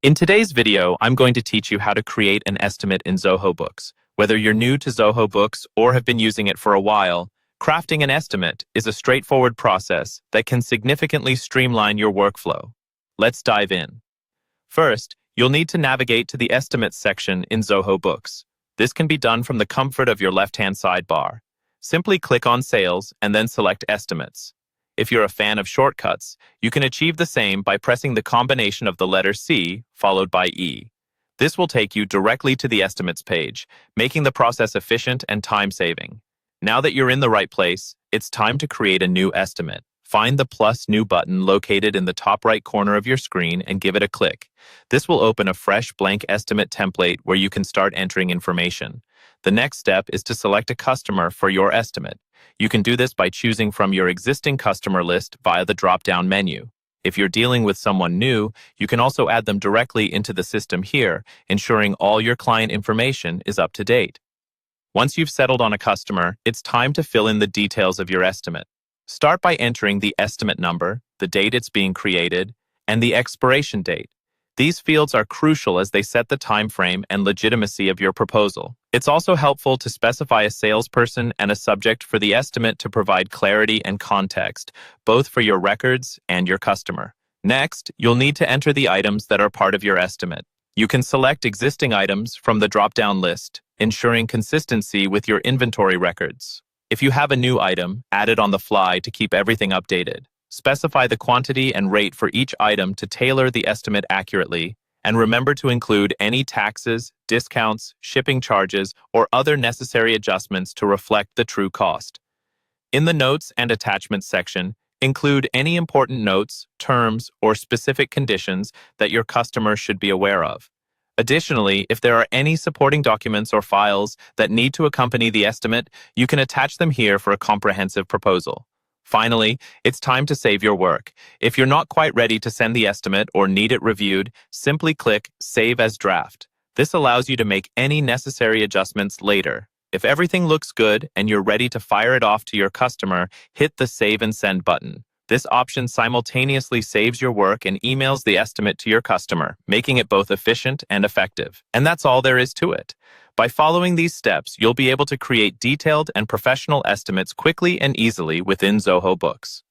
In today's video, I'm going to teach you how to create an estimate in Zoho Books. Whether you're new to Zoho Books or have been using it for a while, crafting an estimate is a straightforward process that can significantly streamline your workflow. Let's dive in. First, you'll need to navigate to the Estimates section in Zoho Books. This can be done from the comfort of your left-hand sidebar. Simply click on Sales and then select Estimates. If you're a fan of shortcuts, you can achieve the same by pressing the combination of the letter C followed by E. This will take you directly to the Estimates page, making the process efficient and time-saving. Now that you're in the right place, it's time to create a new estimate. Find the plus New button located in the top right corner of your screen and give it a click. This will open a fresh blank estimate template where you can start entering information. The next step is to select a customer for your estimate. You can do this by choosing from your existing customer list via the drop-down menu. If you're dealing with someone new, you can also add them directly into the system here, ensuring all your client information is up to date. Once you've settled on a customer, it's time to fill in the details of your estimate. Start by entering the estimate number, the date it's being created, and the expiration date. These fields are crucial as they set the time frame and legitimacy of your proposal. It's also helpful to specify a salesperson and a subject for the estimate to provide clarity and context, both for your records and your customer. Next, you'll need to enter the items that are part of your estimate. You can select existing items from the drop-down list, ensuring consistency with your inventory records. If you have a new item, add it on the fly to keep everything updated. Specify the quantity and rate for each item to tailor the estimate accurately, and remember to include any taxes, discounts, shipping charges, or other necessary adjustments to reflect the true cost. In the Notes and Attachments section, include any important notes, terms, or specific conditions that your customer should be aware of. Additionally, if there are any supporting documents or files that need to accompany the estimate, you can attach them here for a comprehensive proposal. Finally, it's time to save your work. If you're not quite ready to send the estimate or need it reviewed, simply click Save as Draft. This allows you to make any necessary adjustments later. If everything looks good and you're ready to fire it off to your customer, hit the Save and Send button. This option simultaneously saves your work and emails the estimate to your customer, making it both efficient and effective. And that's all there is to it. By following these steps, you'll be able to create detailed and professional estimates quickly and easily within Zoho Books.